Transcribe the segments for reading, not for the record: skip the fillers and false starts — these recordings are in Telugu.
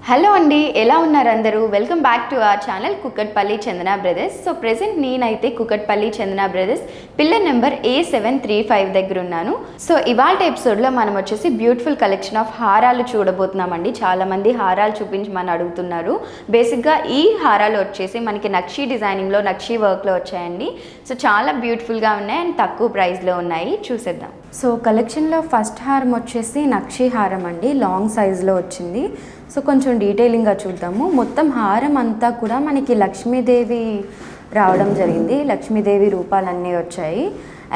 హలో అండి, ఎలా ఉన్నారు అందరూ? Welcome back to our channel Kukatpally Chandana brothers. So present నేనైతే కుకట్పల్లి చందన బ్రదర్స్ పిల్లర్ నెంబర్ A735 దగ్గర ఉన్నాను. సో ఇవాళ ఎపిసోడ్లో మనం వచ్చేసి బ్యూటిఫుల్ కలెక్షన్ ఆఫ్ హారాలు చూడబోతున్నామండి. చాలామంది హారాలు చూపించమని అడుగుతున్నారు. బేసిక్గా ఈ హారాలు వచ్చేసి మనకి నక్షీ డిజైనింగ్లో నక్షీ వర్క్లో వచ్చాయండి. సో చాలా బ్యూటిఫుల్గా ఉన్నాయి అండ్ తక్కువ ప్రైస్లో ఉన్నాయి. చూసేద్దాం. సో కలెక్షన్లో ఫస్ట్ హారం వచ్చేసి నక్షీ హారం అండి, లాంగ్ సైజులో వచ్చింది. సో కొంచెం డీటెయిలింగ్గా చూద్దాము. మొత్తం హారం అంతా కూడా మనకి లక్ష్మీదేవి రావడం జరిగింది. లక్ష్మీదేవి రూపాలన్నీ వచ్చాయి.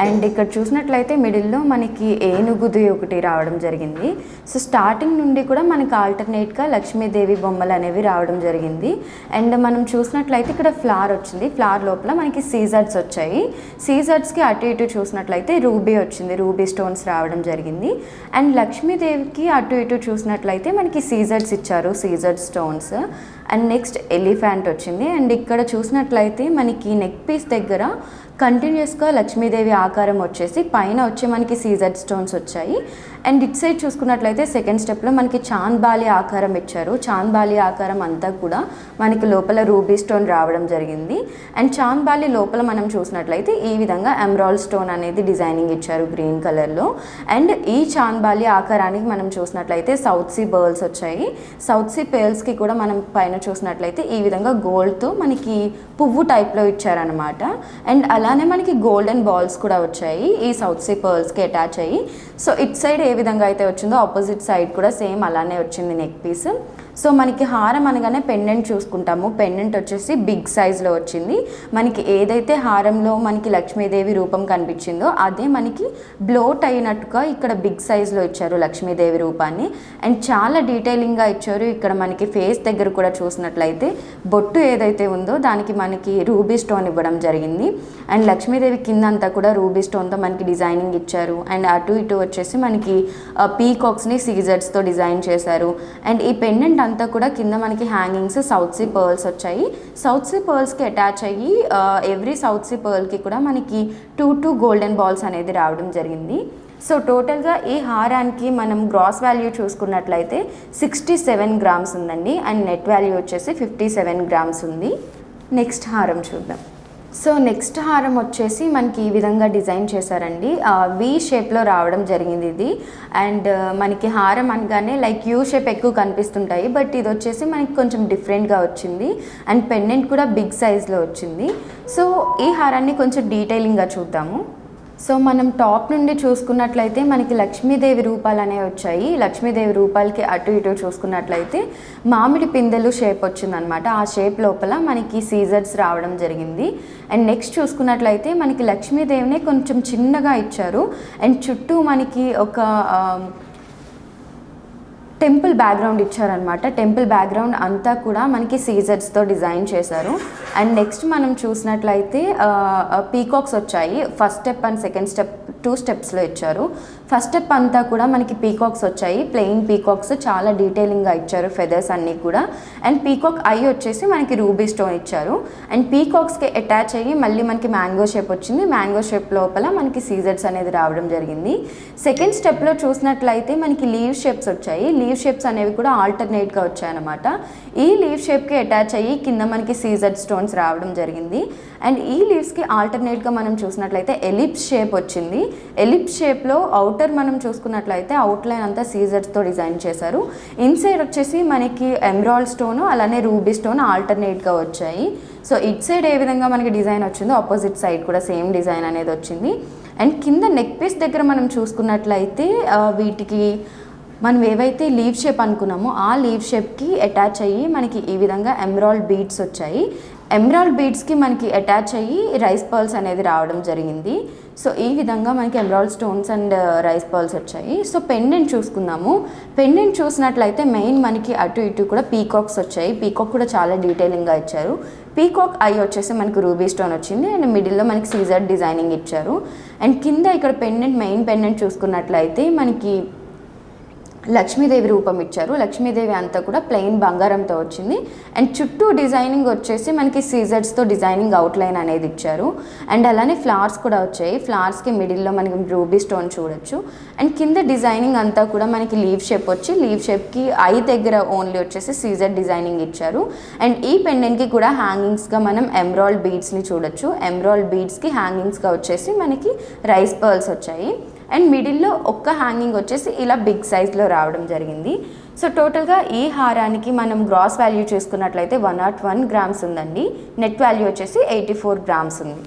అండ్ ఇక్కడ చూసినట్లయితే మిడిల్లో మనకి ఏనుగుది ఒకటి రావడం జరిగింది. సో స్టార్టింగ్ నుండి కూడా మనకి ఆల్టర్నేట్గా లక్ష్మీదేవి బొమ్మలు అనేవి రావడం జరిగింది. అండ్ మనం చూసినట్లయితే ఇక్కడ ఫ్లవర్ వచ్చింది. ఫ్లవర్ లోపల మనకి సీజర్స్ వచ్చాయి. సీజర్స్కి అటు ఇటు చూసినట్లయితే రూబీ వచ్చింది, రూబీ స్టోన్స్ రావడం జరిగింది. అండ్ లక్ష్మీదేవికి అటు ఇటు చూసినట్లయితే మనకి సీజర్స్ ఇచ్చారు, scissor stones. And next elephant వచ్చింది. అండ్ ఇక్కడ చూసినట్లయితే మనకి నెక్ పీస్ దగ్గర కంటిన్యూస్గా లక్ష్మీదేవి ఆకారం వచ్చేసి పైన వచ్చి మనకి సీజర్ స్టోన్స్ వచ్చాయి. అండ్ ఇట్ సైడ్ చూసుకున్నట్లయితే సెకండ్ స్టెప్లో మనకి చాంద్బాలి ఆకారం ఇచ్చారు. చాంద్బాలి ఆకారం అంతా కూడా మనకి లోపల రూబీ స్టోన్ రావడం జరిగింది. అండ్ చాంద్బాలి లోపల మనం చూసినట్లయితే ఈ విధంగా ఎమరాల్డ్ స్టోన్ అనేది డిజైనింగ్ ఇచ్చారు గ్రీన్ కలర్లో. అండ్ ఈ చాంద్బాలి ఆకారానికి మనం చూసినట్లయితే సౌత్ సీ పర్ల్స్ వచ్చాయి. సౌత్ సీ పర్ల్స్కి కూడా మనం పైన చూసినట్లయితే ఈ విధంగా గోల్డ్తో మనకి పువ్వు టైప్లో ఇచ్చారనమాట. అండ్ అలానే మనకి గోల్డెన్ బాల్స్ కూడా వచ్చాయి ఈ సౌత్ సీ పర్ల్స్కి అటాచ్ అయ్యి. సో ఇట్ సైడ్ ఏ విధంగా అయితే వచ్చిందో ఆపోజిట్ సైడ్ కూడా సేమ్ అలానే వచ్చింది నెక్ పీస్. సో మనకి హారం అనగానే పెండెంట్ చూసుకుంటాము. పెండెంట్ వచ్చేసి బిగ్ సైజ్లో వచ్చింది. మనకి ఏదైతే హారంలో మనకి లక్ష్మీదేవి రూపం కనిపించిందో అదే మనకి బ్లోట్ అయినట్టుగా ఇక్కడ బిగ్ సైజ్లో ఇచ్చారు లక్ష్మీదేవి రూపాన్ని. అండ్ చాలా డీటెయిలింగ్గా ఇచ్చారు. ఇక్కడ మనకి ఫేస్ దగ్గర కూడా చూసినట్లయితే బొట్టు ఏదైతే ఉందో దానికి మనకి రూబీ స్టోన్ ఇవ్వడం జరిగింది. అండ్ లక్ష్మీదేవి కింద అంతా కూడా రూబీ స్టోన్తో మనకి డిజైనింగ్ ఇచ్చారు. అండ్ అటు ఇటు వచ్చేసి మనకి పీకాక్స్ని సీజర్స్తో డిజైన్ చేశారు. అండ్ ఈ పెండెంట్ అంతా కూడా కింద మనకి హ్యాంగింగ్స్ సౌత్ సీ పర్ల్స్ వచ్చాయి. సౌత్ సీ పర్ల్స్కి అటాచ్ అయ్యి ఎవ్రీ సౌత్ సీ పర్ల్కి కూడా మనకి 2 గోల్డెన్ బాల్స్ అనేది రావడం జరిగింది. సో టోటల్గా ఈ హారానికి మనం గ్రాస్ వాల్యూ చూసుకున్నట్లయితే 67 గ్రామ్స్ ఉందండి. అండ్ నెట్ వాల్యూ వచ్చేసి 57 గ్రామ్స్ ఉంది. నెక్స్ట్ హారం చూద్దాం. సో నెక్స్ట్ హారం వచ్చేసి మనకి ఈ విధంగా డిజైన్ చేశారండి. వి షేప్లో రావడం జరిగింది ఇది. అండ్ మనకి హారం అనగానే లైక్ యూ షేప్ ఎక్కువ కనిపిస్తుంటాయి, బట్ ఇది వచ్చేసి మనకి కొంచెం డిఫరెంట్గా వచ్చింది. అండ్ పెండెంట్ కూడా బిగ్ సైజ్లో వచ్చింది. సో ఈ హారాన్ని కొంచెం డీటెయిలింగ్గా చూద్దాము. సో మనం టాప్ నుండి చూసుకున్నట్లయితే మనకి లక్ష్మీదేవి రూపాలు అనేవి వచ్చాయి. లక్ష్మీదేవి రూపాలకి అటు ఇటు చూసుకున్నట్లయితే మామిడి పిందెలు షేప్ వచ్చిందనమాట. ఆ షేప్ లోపల మనకి సీజర్స్ రావడం జరిగింది. అండ్ నెక్స్ట్ చూసుకున్నట్లయితే మనకి లక్ష్మీదేవిని కొంచెం చిన్నగా ఇచ్చారు. అండ్ చుట్టూ మనకి ఒక టెంపుల్ బ్యాక్గ్రౌండ్ ఇచ్చారనమాట. టెంపుల్ బ్యాక్గ్రౌండ్ అంతా కూడా మనకి సీజర్స్తో డిజైన్ చేశారు. అండ్ నెక్స్ట్ మనం చూసినట్లయితే పీకాక్స్ వచ్చాయి. First step and second step 2 స్టెప్స్లో ఇచ్చారు. ఫస్ట్ స్టెప్ అంతా కూడా మనకి పీకాక్స్ వచ్చాయి. ప్లెయిన్ పీకాక్స్ చాలా డీటెయిలింగ్గా ఇచ్చారు, ఫెదర్స్ అన్నీ కూడా. అండ్ పీకాక్ ఐ వచ్చేసి మనకి రూబీ స్టోన్ ఇచ్చారు. అండ్ పీకాక్స్కి అటాచ్ అయ్యి మళ్ళీ మనకి మ్యాంగో షేప్ వచ్చింది. మ్యాంగో షేప్ లోపల మనకి సీజర్స్ అనేది రావడం జరిగింది. సెకండ్ స్టెప్లో చూసినట్లయితే మనకి లీవ్ షేప్స్ వచ్చాయి. లీవ్ షేప్స్ అనేవి కూడా ఆల్టర్నేట్గా వచ్చాయన్నమాట. ఈ లీవ్ షేప్కి అటాచ్ అయ్యి కింద మనకి సీజర్ స్టోన్స్ రావడం జరిగింది. అండ్ ఈ లీవ్స్కి ఆల్టర్నేట్గా మనం చూసినట్లయితే ఎలిప్స్ షేప్ వచ్చింది. ఎలిప్స్ షేప్లో అవుటర్ మనం చూసుకున్నట్లయితే అవుట్లైన్ అంతా సీజర్స్తో డిజైన్ చేశారు. ఇన్సైడ్ వచ్చేసి మనకి ఎమరాల్డ్ స్టోన్ అలానే రూబీ స్టోన్ ఆల్టర్నేట్గా వచ్చాయి. సో ఇట్ సైడ్ ఏ విధంగా మనకి డిజైన్ వచ్చిందో ఆపోజిట్ సైడ్ కూడా సేమ్ డిజైన్ అనేది వచ్చింది. అండ్ కింద నెక్ పీస్ దగ్గర మనం చూసుకున్నట్లయితే వీటికి మనం ఏవైతే లీవ్ షేప్ అనుకున్నామో ఆ లీవ్ షేప్కి అటాచ్ అయ్యి మనకి ఈ విధంగా ఎమరాల్డ్ బీడ్స్ వచ్చాయి. ఎమరాల్డ్ బీడ్స్కి మనకి అటాచ్ అయ్యి రైస్ పర్ల్స్ అనేది రావడం జరిగింది. సో ఈ విధంగా మనకి emerald stones and rice pearls వచ్చాయి. సో పెండెంట్ చూసుకుందాము. పెండెంట్ చూసినట్లయితే మెయిన్ మనకి అటు ఇటు కూడా పీకాక్స్ వచ్చాయి. పీకాక్ కూడా చాలా డీటెయిలింగ్గా ఇచ్చారు. పీకాక్ ఐ వచ్చేసి మనకి రూబీ స్టోన్ వచ్చింది. అండ్ మిడిల్లో మనకి సీజర్ డిజైనింగ్ ఇచ్చారు. అండ్ కింద ఇక్కడ పెండెంట్ మెయిన్ పెండెంట్ చూసుకున్నట్లయితే మనకి లక్ష్మీదేవి రూపం ఇచ్చారు. లక్ష్మీదేవి అంతా కూడా ప్లెయిన్ బంగారంతో వచ్చింది. అండ్ చుట్టూ డిజైనింగ్ వచ్చేసి మనకి సీజర్స్తో డిజైనింగ్ అవుట్లైన్ అనేది ఇచ్చారు. అండ్ అలానే ఫ్లవర్స్ కూడా వచ్చాయి. ఫ్లవర్స్కి మిడిల్లో మనకి రూబీ స్టోన్ చూడొచ్చు. అండ్ కింద డిజైనింగ్ అంతా కూడా మనకి లీవ్ షేప్ వచ్చి లీవ్ షేప్కి ఐ దగ్గర ఓన్లీ వచ్చేసి సీజర్ డిజైనింగ్ ఇచ్చారు. అండ్ ఈ పెండెంట్కి కూడా హ్యాంగింగ్స్గా మనం ఎమరాల్డ్ బీడ్స్ని చూడొచ్చు. ఎమరాల్డ్ బీడ్స్కి హ్యాంగింగ్స్గా వచ్చేసి మనకి రైస్ పర్ల్స్ వచ్చాయి. అండ్ మిడిల్లో ఒక్క హ్యాంగింగ్ వచ్చేసి ఇలా బిగ్ సైజ్లో రావడం జరిగింది. సో టోటల్గా ఈ హారానికి మనం గ్రాస్ వాల్యూ చూసుకున్నట్లయితే 101 గ్రామ్స్ ఉందండి. నెట్ వాల్యూ వచ్చేసి 84 గ్రామ్స్ ఉంది.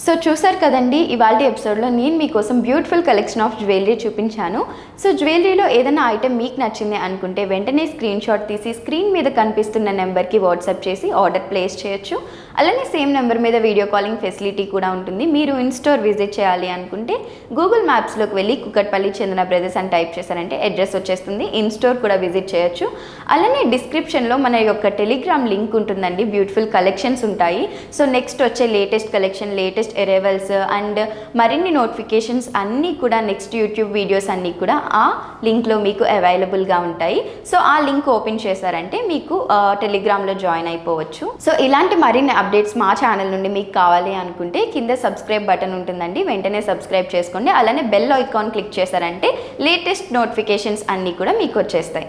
సో చూసారు కదండి, ఇవాళ ఎపిసోడ్లో నేను మీకోసం బ్యూటిఫుల్ కలెక్షన్ ఆఫ్ జ్యువెలరీ చూపించాను. సో జ్యువెలరీలో ఏదైనా ఐటెం మీకు నచ్చింది అనుకుంటే వెంటనే స్క్రీన్ షాట్ తీసి స్క్రీన్ మీద కనిపిస్తున్న నెంబర్కి వాట్సాప్ చేసి ఆర్డర్ ప్లేస్ చేయొచ్చు. అలానే సేమ్ నెంబర్ మీద వీడియో కాలింగ్ ఫెసిలిటీ కూడా ఉంటుంది. మీరు ఇన్ స్టోర్ విజిట్ చేయాలి అనుకుంటే గూగుల్ మ్యాప్స్లోకి వెళ్ళి కుకట్పల్లి చందన బ్రదర్స్ అని టైప్ చేశారంటే అడ్రస్ వచ్చేస్తుంది. ఇన్ స్టోర్ కూడా విజిట్ చేయొచ్చు. అలానే డిస్క్రిప్షన్లో మన యొక్క టెలిగ్రామ్ లింక్ ఉంటుందండి. బ్యూటిఫుల్ కలెక్షన్స్ ఉంటాయి. సో నెక్స్ట్ వచ్చే latest collection, latest arrivals and మరిన్ని నోటిఫికేషన్స్ అన్నీ కూడా నెక్స్ట్ యూట్యూబ్ వీడియోస్ అన్నీ కూడా ఆ లింక్లో మీకు అవైలబుల్గా ఉంటాయి. సో ఆ లింక్ ఓపెన్ చేశారంటే మీకు టెలిగ్రామ్లో జాయిన్ అయిపోవచ్చు. సో ఇలాంటి మరిన్ని అప్డేట్స్ మా ఛానల్ నుండి మీకు కావాలి అనుకుంటే కింద సబ్స్క్రైబ్ బటన్ ఉంటుందండి. వెంటనే సబ్స్క్రైబ్ చేసుకోండి. అలానే బెల్ ఐకాన్ క్లిక్ చేశారంటే లేటెస్ట్ నోటిఫికేషన్స్ అన్నీ కూడా మీకు వచ్చేస్తాయి.